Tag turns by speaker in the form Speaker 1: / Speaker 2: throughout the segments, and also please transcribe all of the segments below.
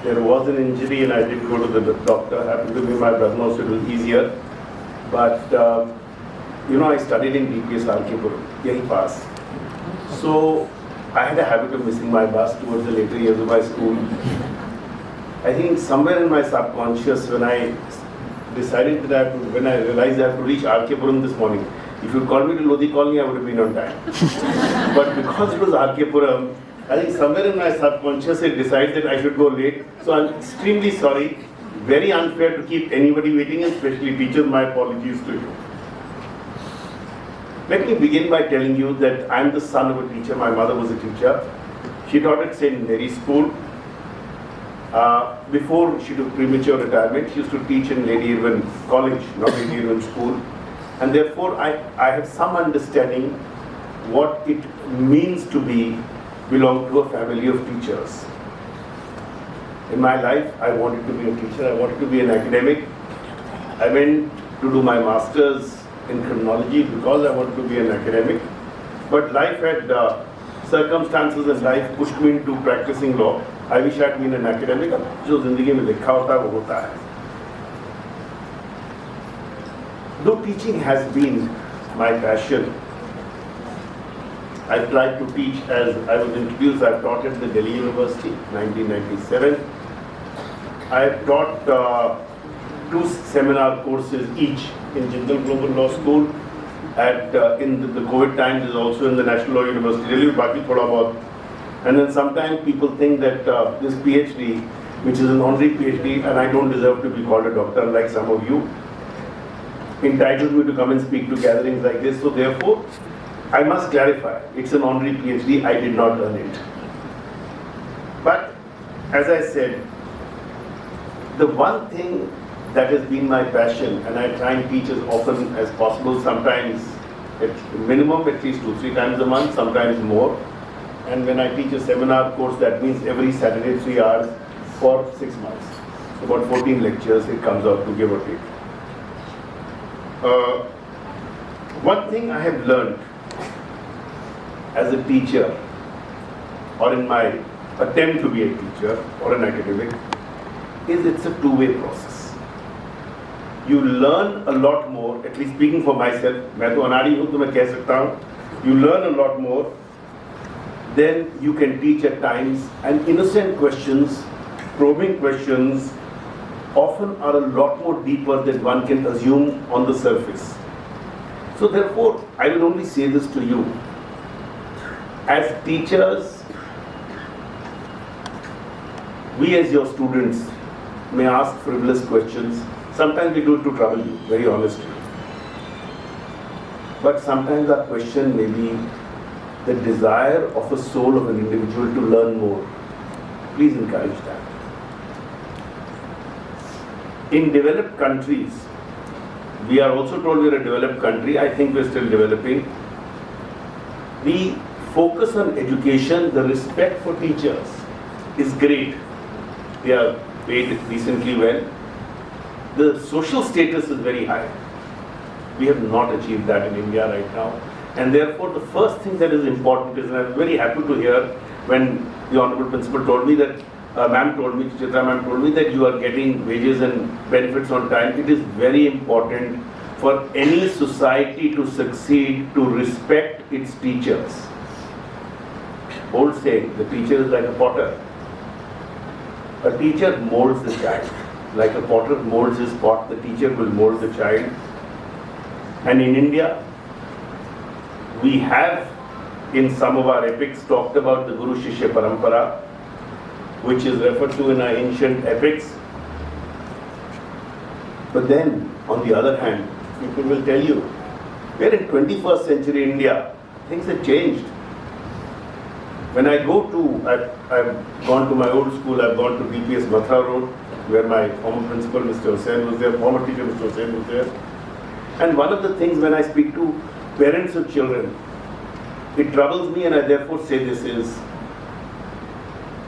Speaker 1: there was an injury and I did go to the doctor. Happened to be my brother-in-law, so it was easier. But I studied in DPS Arkepuram, yahi pass. So I had a habit of missing my bus towards the later years of my school. I think somewhere in my subconscious, when I decided that when I realized I have to reach Arkepuram this morning, if you called me to Lodi Colony, I would have been on time. But because it was Arkepuram, I think somewhere in my subconscious it decided that I should go late. So I'm extremely sorry. Very unfair to keep anybody waiting, especially teachers. My apologies to you. Let me begin by telling you that I'm the son of a teacher. My mother was a teacher. She taught at St. Mary's School. Before she took premature retirement, she used to teach in Lady Irwin College, not Lady Irwin School. And therefore, I have some understanding what it means to belong to a family of teachers. In my life, I wanted to be a teacher. I wanted to be an academic. I went to do my master's in criminology because I wanted to be an academic. But life had circumstances in life pushed me into practicing law. I wish I had been an academic. जो जिंदगी में लिखा होता है वो होता है. Though teaching has been my passion, I tried to teach as I was introduced. I taught at the Delhi University, 1997. I taught 2 seminar courses each in Jindal Global Law School. In the COVID times is also in the National Law University, Delhi, baki thoda bahut. And then sometimes people think that this PhD, which is an honorary PhD, and I don't deserve to be called a doctor like some of you, entitles me to come and speak to gatherings like this. So therefore, I must clarify, it's an honorary PhD, I did not earn it. But as I said, the one thing that has been my passion, and I try and teach as often as possible, sometimes at minimum at least 2-3 times a month, sometimes more. And when I teach a seminar course, that means every Saturday 3 hours for 6 months. So about 14 lectures it comes out to, give or take. One thing I have learned as a teacher, or in my attempt to be a teacher or an academic, is it's a two-way process. You learn a lot more, at least speaking for myself, मैं तो अनाड़ी हूँ तो मैं कह सकता हूँ, you learn a lot more, then you can teach at times, and innocent questions, probing questions, often are a lot more deeper than one can assume on the surface. So therefore, I will only say this to you. As teachers, we as your students may ask frivolous questions. Sometimes we do it to trouble you, very honestly. But sometimes our question may be the desire of a soul of an individual to learn more. Please encourage that. In developed countries, we are also told we are a developed country. I think we are still developing. The focus on education, the respect for teachers is great. They are paid decently well. The social status is very high. We have not achieved that in India right now. And therefore, the first thing that is important is, and I'm very happy to hear when the Honorable Principal told me that, Ma'am told me, Chitra Ma'am told me that you are getting wages and benefits on time. It is very important for any society to succeed to respect its teachers. Old saying, the teacher is like a potter. A teacher molds the child. Like a potter molds his pot, the teacher will mold the child. And in India, we have in some of our epics talked about the Guru Shishya Parampara, which is referred to in our ancient epics. But then, on the other hand, people will tell you, we're in 21st century India, things have changed. When I go to, I've gone to my old school, I've gone to BPS Mathura Road, where my former principal, Mr. Hussain, was there, former teacher, Mr. Hussain, was there. And one of the things when I speak to parents of children, it troubles me, and I therefore say this is,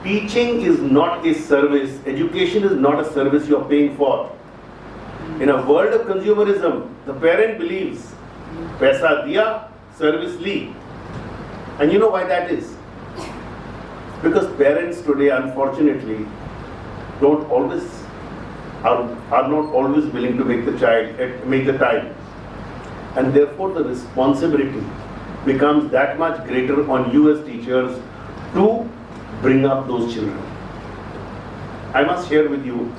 Speaker 1: teaching is not a service, education is not a service you're paying for. In a world of consumerism, the parent believes, paisa diya, service li. And you know why that is? Because parents today, unfortunately, don't always are not always willing to make the time, and therefore the responsibility becomes that much greater on you as teachers to bring up those children. I must share with you,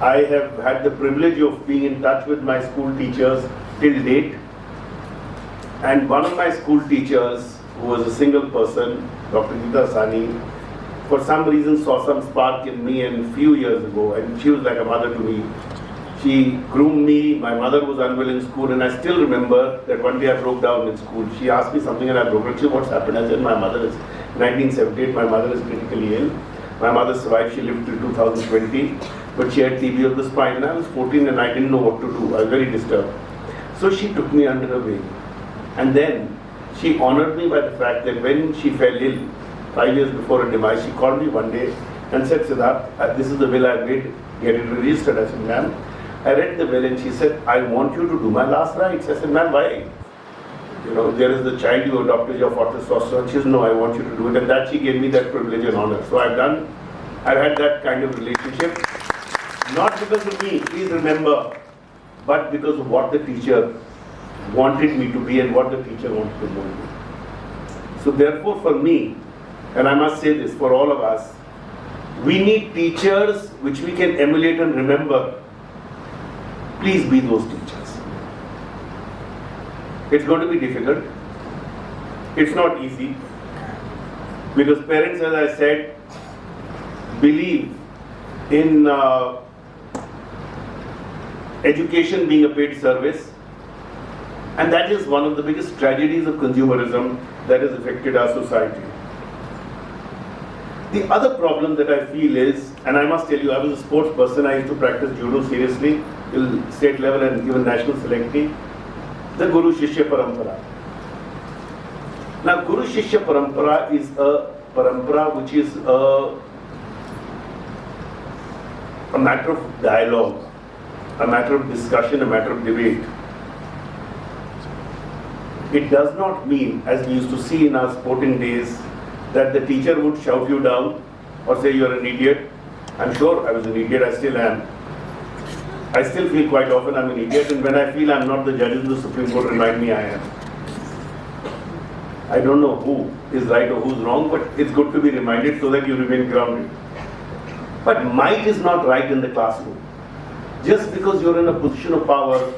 Speaker 1: I have had the privilege of being in touch with my school teachers till date, and one of my school teachers, who was a single person, Dr. Gita Sani, for some reason saw some spark in me and a few years ago, and she was like a mother to me. She groomed me, my mother was unwell in school, and I still remember that one day I broke down in school. She asked me something and I broke it. She said, what's happened? I said, my mother is, 1978, my mother is critically ill. My mother survived, she lived till 2020, but she had TB of the spine, and I was 14 and I didn't know what to do. I was very disturbed. So she took me under her wing. And then she honored me by the fact that when she fell ill, 5 years before her demise, she called me one day and said, Siddarth, this is the will I made, get it registered. I said, ma'am, I read the will, and she said, I want you to do my last rites. I said, ma'am, why? You know, there is the child you adopted, your testosterone. She said, no, I want you to do it. And that she gave me that privilege and honor. So I've had that kind of relationship. Not because of me, please remember, but because of what the teacher wanted me to be and what the teacher wanted to mold me. So therefore for me, and I must say this for all of us, we need teachers which we can emulate and remember. Please be those teachers. It's going to be difficult. It's not easy. Because parents, as I said, believe in education being a paid service. And that is one of the biggest tragedies of consumerism that has affected our society. The other problem that I feel is, and I must tell you, I was a sports person, I used to practice judo seriously, till state level and even national selectee, the Guru Shishya Parampara. Now, Guru Shishya Parampara is a parampara which is a matter of dialogue, a matter of discussion, a matter of debate. It does not mean, as we used to see in our sporting days, that the teacher would shout you down or say you're an idiot. I'm sure I was an idiot, I still am. I still feel quite often I'm an idiot, and when I feel I'm not, the judges of the Supreme Court remind me I am. I don't know who is right or who's wrong, but it's good to be reminded so that you remain grounded. But might is not right in the classroom. Just because you're in a position of power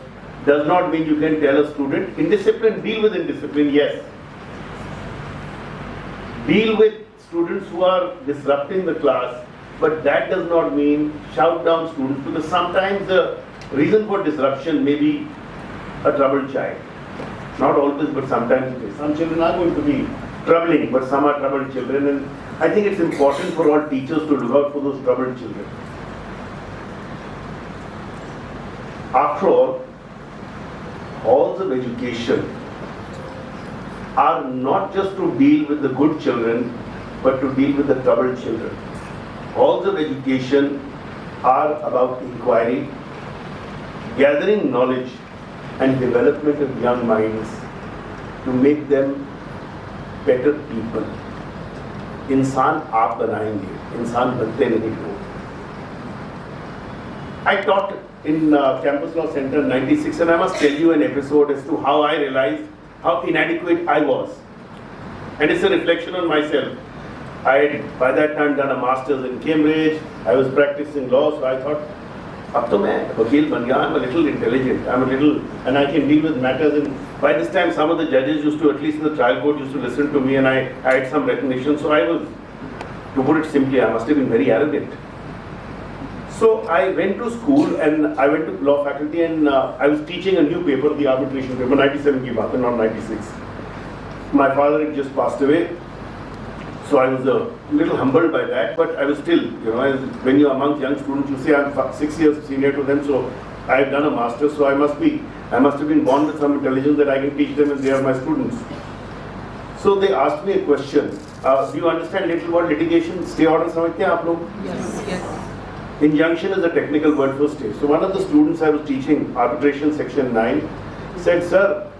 Speaker 1: does not mean you can tell a student, indiscipline, deal with indiscipline, yes. Deal with students who are disrupting the class, but that does not mean shout down students, because sometimes the reason for disruption may be a troubled child. Not always, but sometimes it is. Some children are going to be troubling, but some are troubled children, and I think it's important for all teachers to look out for those troubled children. After all, halls of education are not just to deal with the good children, but to deal with the troubled children. Halls of education are about inquiry, gathering knowledge and development of young minds to make them better people. इंसान आप बनाएंगे, इंसान बनते नहीं हो. I taught in Campus Law Center 96, and I must tell you an episode as to how I realized how inadequate I was. And it's a reflection on myself. I had by that time done a master's in Cambridge, I was practicing law, so I thought, अब तो मैं वकील बन गया, I'm a little intelligent, and I can deal with matters. And by this time, some of the judges used to, at least in the trial court, used to listen to me, and I had some recognition. So I was, to put it simply, I must have been very arrogant. So I went to school, and I went to law faculty, and I was teaching a new paper, the arbitration paper, 97 ki baat, not 96. My father had just passed away. So I was a little humbled by that, but I was still, when you're amongst young students, you say I'm 6 years senior to them, so I have done a master's, so I must have been born with some intelligence that I can teach them, and they are my students. So they asked me a question. Do you understand little what litigation, stay order, samajhte hain aap log?
Speaker 2: Yes.
Speaker 1: Injunction is a technical word for stay. So one of the students I was teaching, arbitration section 9, said, sir,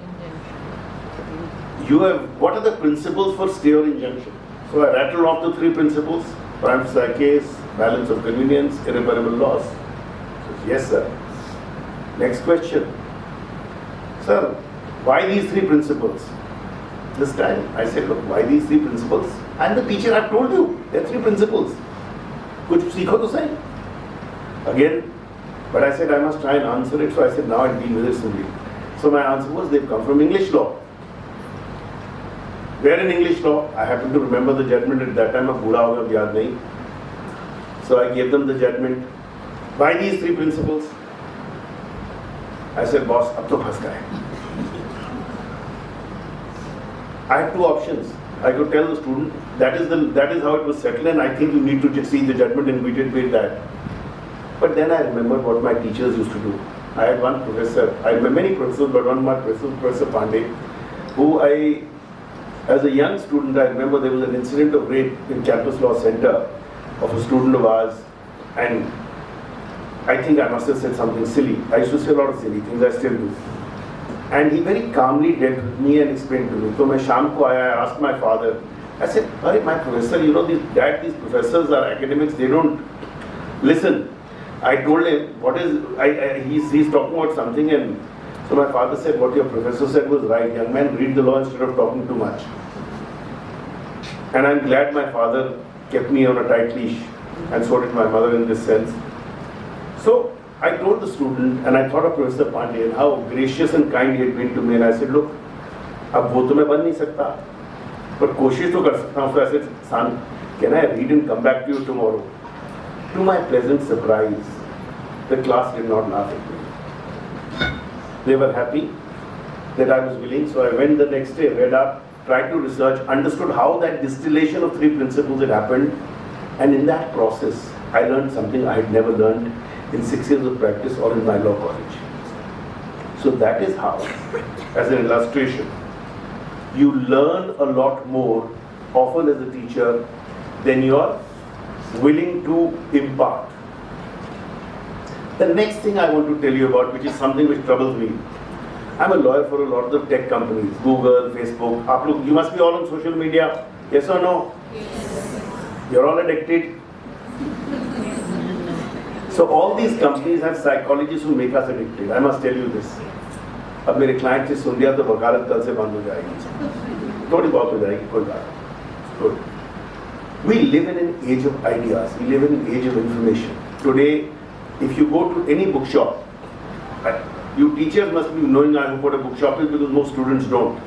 Speaker 1: what are the principles for stay or injunction? So I rattled off the 3 principles: prima facie case, balance of convenience, irreparable loss. Says, yes, sir. Next question. Sir, why these three principles? This time I said, look, why these three principles? I'm the teacher, I've told you, there are three principles. Kuch seekho to say. Again, but I said I must try and answer it, so I said now I'll deal with it simply. So my answer was, they've come from English law. Where in English law? I happen to remember the judgment at that time, of Buddha ho gaya, yaad nahi. So I gave them the judgment. Why these three principles? I said, boss, ab to phas gaye. I had two options. I could tell the student, that is how it was settled, and I think you need to see the judgment, and we did with that. But then I remembered what my teachers used to do. I had one professor, I had many professors, but one of my professors, Professor Pandey, who as a young student, I remember there was an incident of rape in Campus Law Center of a student of ours, and I think I must have said something silly. I used to say a lot of silly things, I still do. And he very calmly dealt with me and explained to me. So I asked my father, I said, "Arey, my professor, these professors are academics, they don't listen." I told him, he's talking about something, and so my father said, what your professor said was right. Young man, read the law instead of talking too much. And I'm glad my father kept me on a tight leash, and so did my mother in this sense. So I told the student, and I thought of Professor Pandey and how gracious and kind he had been to me, and I said, look, ab wo to main ban nahi sakta, but koshish to kar sakta hu. So I said, son, can I read and come back to you tomorrow? To my pleasant surprise, the class did not laugh at me. They were happy that I was willing, so I went the next day, read up, tried to research, understood how that distillation of three principles had happened, and in that process, I learned something I had never learned in 6 years of practice or in my law college. So that is how, as an illustration, you learn a lot more often as a teacher than you are willing to impart. The next thing I want to tell you about, which is something which troubles me. I'm a lawyer for a lot of the tech companies, Google, Facebook. You must be all on social media, yes or no? Yes. You're all addicted. So all these companies have psychologists who make us addicted. I must tell you this. अब मेरे client से सुन लिया तो वकालत कल से बंद हो जाएगी. थोड़ी बहुत हो जाएगी, कोई बात. Good. We live in an age of ideas. We live in an age of information. Today, if you go to any bookshop, you teachers must be knowing what a bookshop is, because most students don't.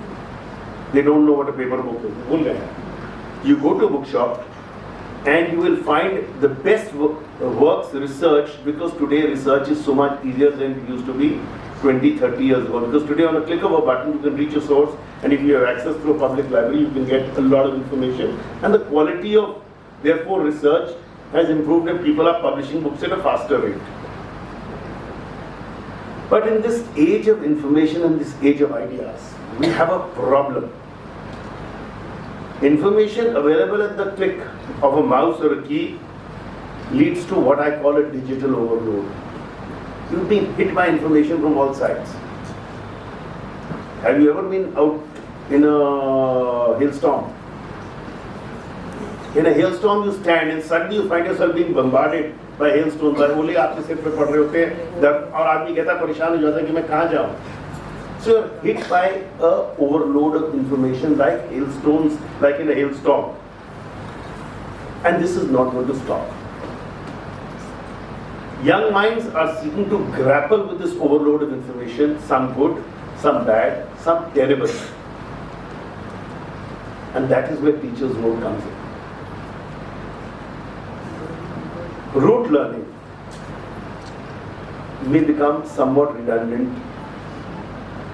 Speaker 1: They don't know what a paper book is. You go to a bookshop and you will find the best works researched, because today research is so much easier than it used to be 20, 30 years ago. Because today on a click of a button you can reach a source, and if you have access to a public library you can get a lot of information, and the quality of therefore research has improved and people are publishing books at a faster rate. But in this age of information and this age of ideas, we have a problem. Information available at the click of a mouse or a key leads to what I call a digital overload. You've been hit by information from all sides. Have you ever been out in a hailstorm? In a hailstorm you stand and suddenly you find yourself being bombarded by hailstones. ओले आपके सिर पे पड़ रहे होते हैं और आदमी कहता है परेशान हो जाता है कि मैं कहाँ जाऊँ. So you're hit by a overload of information like hailstones, like in a hailstorm. And this is not going to stop. Young minds are seeking to grapple with this overload of information, some good, some bad, some terrible. And that is where teachers' role comes in. Rote learning may become somewhat redundant,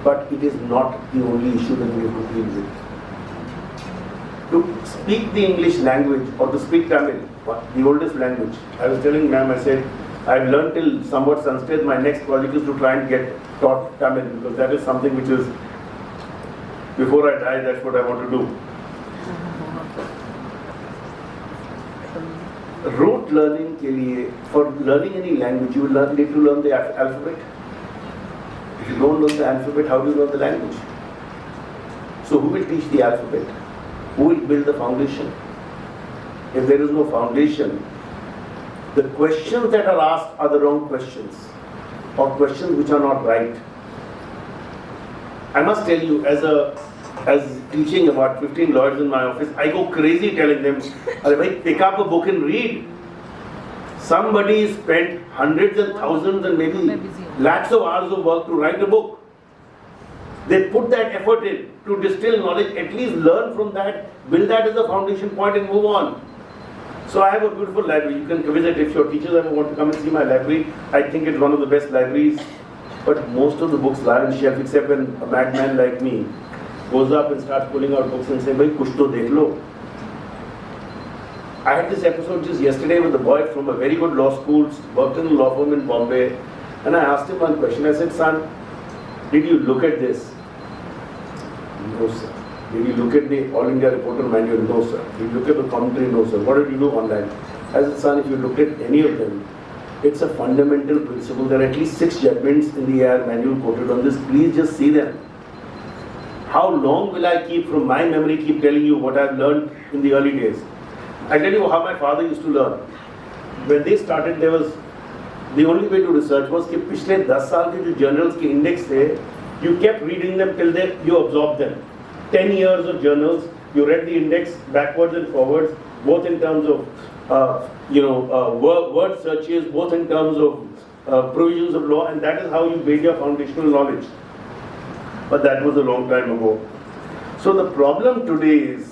Speaker 1: but it is not the only issue that we have to deal with. To speak the English language or to speak Tamil, the oldest language. I was telling ma'am, I said, I've learned till somewhat Sanskrit. My next project is to try and get taught Tamil, because that is something which is, before I die, that's what I want to do. Rote learning के लिए, for learning any language, you will need to learn the alphabet. If you don't learn the alphabet, how do you learn the language? So who will teach the alphabet? Who will build the foundation? If there is no foundation, the questions that are asked are the wrong questions, or questions which are not right. I must tell you, as teaching about 15 lawyers in my office, I go crazy telling them, pick up a book and read. Somebody spent hundreds and thousands and maybe lakhs of hours of work to write a book. They put that effort in to distill knowledge, at least learn from that, build that as a foundation point and move on. So I have a beautiful library. You can visit if your teachers ever want to come and see my library. I think it's one of the best libraries. But most of the books lie on the shelf, except when a madman like me goes up and starts pulling out books and saying, "Bhai, kuch to dekh lo." I had this episode just yesterday with a boy from a very good law school, worked in a law firm in Bombay, and I asked him one question. I said, "Son, did you look at this?" "No, sir." "Did you look at the All India Reporter Manual?" "No, sir." "Did you look at the commentary?" "No, sir." "What did you do online?" I said, "Son, if you looked at any of them, it's a fundamental principle. There are at least 6 judgments in the AR manual quoted on this. Please just see them. How long will I keep from my memory keep telling you what I've learned in the early days? I tell you how my father used to learn. When they started, there was the only way to research was कि पिछले 10 साल के जो journals के index थे, you kept reading them till you absorbed them. 10 years of journals, you read the index backwards and forwards, both in terms of word searches, both in terms of provisions of law, and that is how you build your foundational knowledge. But that was a long time ago. So the problem today is,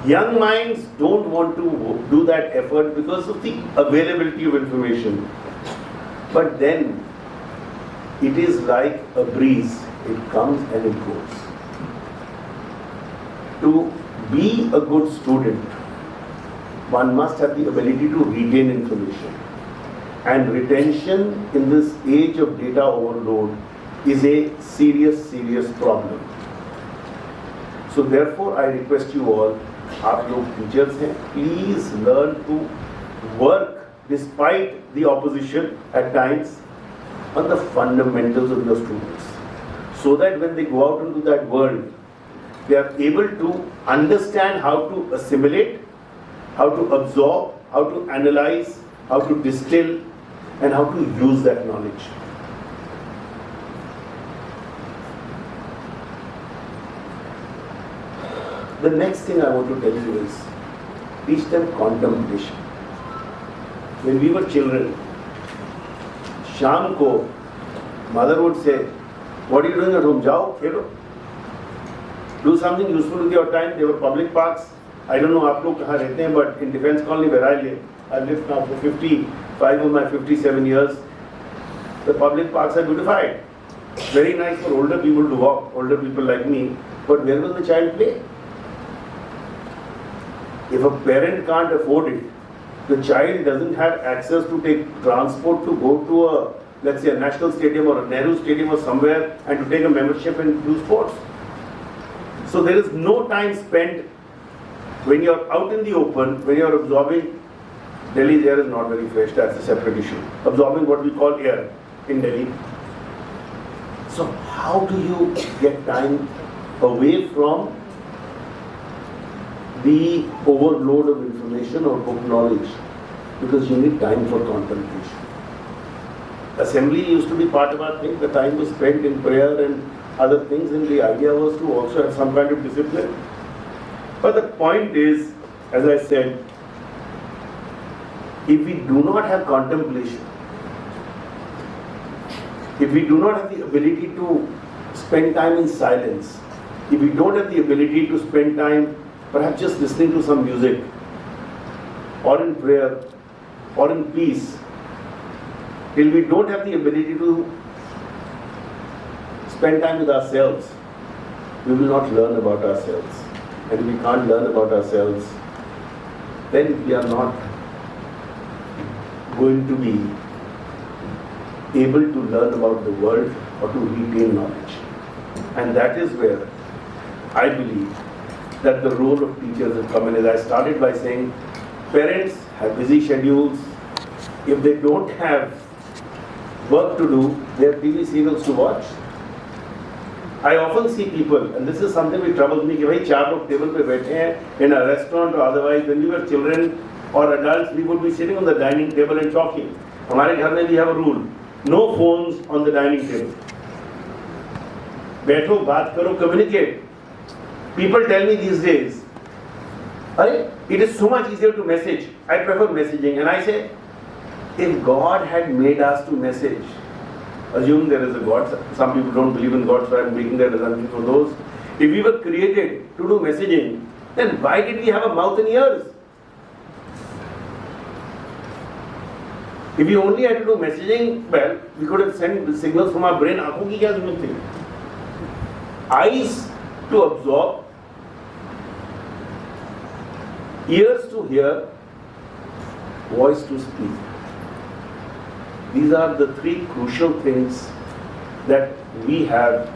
Speaker 1: young minds don't want to do that effort because of the availability of information. But then, it is like a breeze. It comes and it goes. To be a good student, one must have the ability to retain information. And retention in this age of data overload is a serious problem. So therefore, I request you all, आप लोग teachers हैं, please learn to work despite the opposition at times on the fundamentals of your students, so that when they go out into that world, they are able to understand how to assimilate, how to absorb, how to analyze, how to distill, and how to use that knowledge. The next thing I want to tell you is, teach them contemplation. When we were children, Sham ko, mother would say, "What are you doing at home? Jao, khelo. Do something useful with your time." There were public parks. I don't know आप लोग कहाँ रहते हैं, but in Defence Colony where I live, I've lived now for 55 of my 57 years. The public parks are beautified. Very nice for older people to walk, older people like me. But where will the child play? If a parent can't afford it, the child doesn't have access to take transport to go to a, let's say, a national stadium or a Nehru stadium or somewhere, and to take a membership and do sports. So there is no time spent when you're out in the open, when you're absorbing. Delhi's air is not very fresh, that's a separate issue. Absorbing what we call air in Delhi. So how do you get time away from the overload of information or book knowledge? Because you need time for contemplation. Assembly used to be part of our thing. The time was spent in prayer and other things, and the idea was to also have some kind of discipline. But the point is, as I said, if we do not have contemplation, if we do not have the ability to spend time in silence, if we don't have the ability to spend time perhaps just listening to some music, or in prayer, or in peace, till we don't have the ability to spend time with ourselves, we will not learn about ourselves. And if we can't learn about ourselves, then we are not going to be able to learn about the world or to retain knowledge. And that is where I believe that the role of teachers has come in. As I started by saying, parents have busy schedules. If they don't have work to do, they have TV serials to watch. I often see people, and this is something which troubles me, कि भाई 4 लोग table पे बैठे हैं in a restaurant or otherwise. When we were children, or adults, we would be sitting on the dining table and talking. हमारे घर में we have a rule, no phones on the dining table. बैठो, बात करो, communicate. People tell me these days, it is so much easier to message. I prefer messaging, and I say, if God had made us to message, assume there is a God. Some people don't believe in God, so I'm making that assumption for those. If we were created to do messaging, then why did we have a mouth and ears? If we only had to do messaging, well, we could have sent the signals from our brain. आँखों की क्या जरूरत थी? Eyes to absorb, ears to hear, voice to speak. These are the three crucial things that we have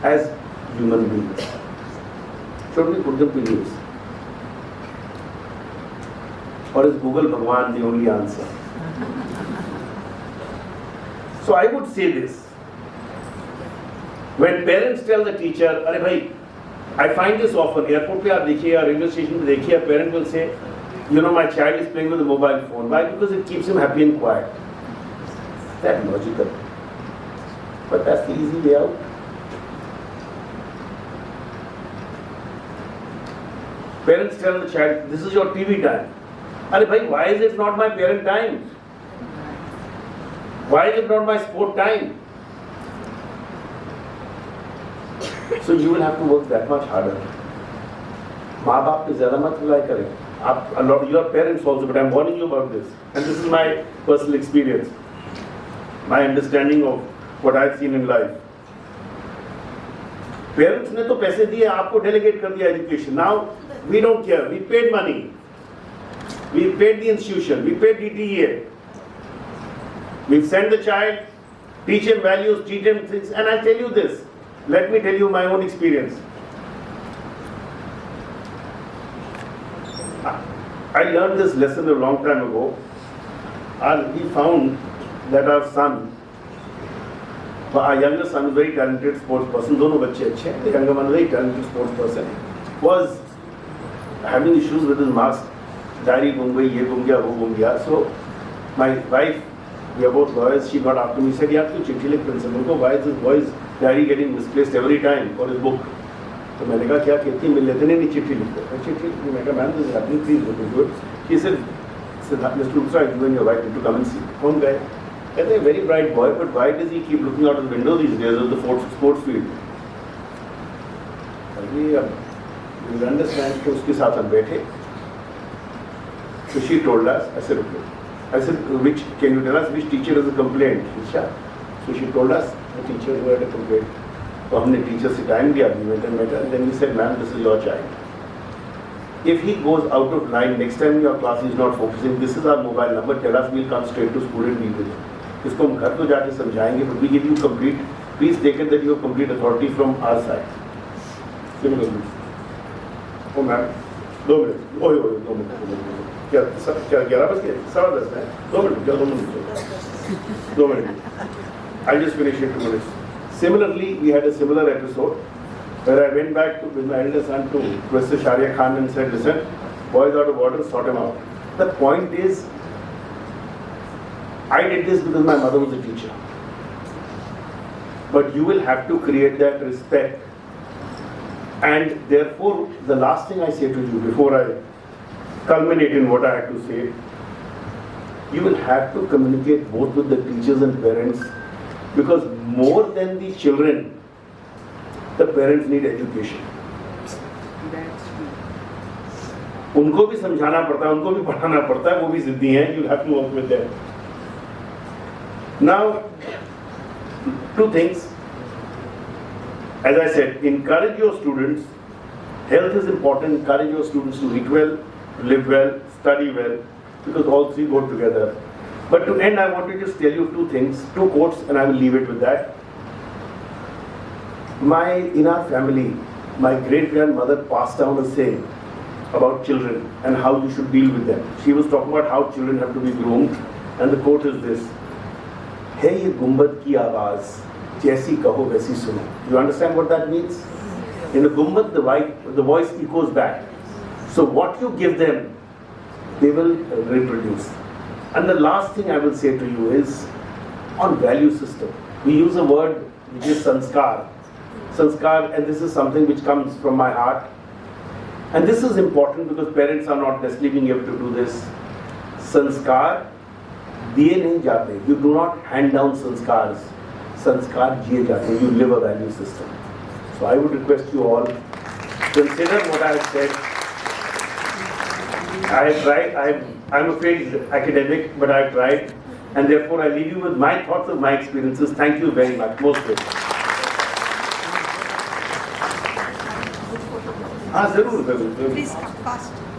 Speaker 1: as human beings. Should we put them to use? Or is Google Bhagwan the only answer? So I would say this. When parents tell the teacher, "Arey bhai, I find this often, airport pe aap dekhiye ya railway station pe dekhiye, a parent will say, you know, my child is playing with a mobile phone. Why? Because it keeps him happy and quiet." That's logical. But that's the easy way out. Parents tell the child, "This is your TV time." Arey bhai, why is it not my parent time? Why is it not my sport time? So you will have to work that much harder. माँ बाप पे ज़्यादा मत rely करें. आप a lot, you are parents also, but I'm warning you about this. And this is my personal experience, my understanding of what I've seen in life. Parents ने तो पैसे दिए, आपको delegate कर दिया education. Now we don't care. We paid money. We paid the institution. We paid DTEA. We've sent the child, teach him values, teach him things. And I tell you this. Let me tell you my own experience. I learned this lesson a long time ago. And we found that our son, our younger son, is a very talented sports person. दोनों बच्चे अच्छे हैं. The younger one, very talented sports person, was having issues with his marks. Diary गुम गई, ये गुम गया, वो गुम गया. So my wife, we are both lawyers, she got after me, said, "यार तू चिट्ठी लिख प्रिंसिपल को, why is this boy's diary getting misplaced every time for his book?" तो मैंने कहा क्या कहती मिल लेते नहीं चिट्ठी लिखते. चिट्ठी लिखी, मैं कहा ma'am this is happening, please look into it. He said, "Mr. Luthra, you and your wife need to come and see." कौन गए? कहते हैं very bright boy, but why does he keep looking out of the window these days of the sports field? अभी अब you understand कि उसके साथ हम बैठे. So she told us, I said, okay. I said, can you tell us which teacher has a complaint? Shikha. So she told us the teacher who had a complaint. So हमने teacher से time दिया, we went and met her, and then we said, "Ma'am, this is your child. If he goes out of line, next time your class is not focusing, this is our mobile number, tell us, we'll come straight to school and deal with it." इसको हम घर तो जाके समझाएंगे, but we give you complete, please take it that you have complete authority from our side. Similarly. Oh ma'am, 2 minutes. Oh, 2 minutes. क्या 11 बज गए? 10:15 है. 2 minute, 2 minute. 2 minute. I'll just finish in 2 minutes. Similarly, we had a similar episode where I went back with my elder son to Professor Sharia Khan and said, "Listen, boys out of order, sort him out." The point is, I did this because my mother was a teacher. But you will have to create that respect. And therefore, the last thing I say to you before I culminate in what I have to say, you will have to communicate both with the teachers and parents, because more than the children, the parents need education. उनको भी समझाना पड़ता है, उनको भी पढ़ाना पड़ता है, वो भी जिद्दी हैं. You have to work with them. Now, 2 things. As I said, encourage your students. Health is important. Encourage your students to eat well, live well, study well, because all 3 go together. But to end, I want to just tell you 2 things, 2 quotes, and I will leave it with that. In our family, my great-grandmother passed down a saying about children and how you should deal with them. She was talking about how children have to be groomed, and the quote is this: "है ये गुंबद की आवाज, जैसी कहो वैसी सुनो." You understand what that means? In the gumbad, the voice echoes back. So what you give them they will reproduce. And the last thing I will say to you is on value system. We use a word which is sanskar. Sanskar, and this is something which comes from my heart. And this is important because parents are not necessarily being able to do this. Sanskar diye nahi jate. You do not hand down sanskars. Sanskar jiye jate. You live a value system. So I would request you all, consider what I have said. I have tried. I'm a failed academic, but I have tried. And therefore I leave you with my thoughts of my experiences. Thank you very much. Most grateful. हाँ जरूर
Speaker 2: Please come fast.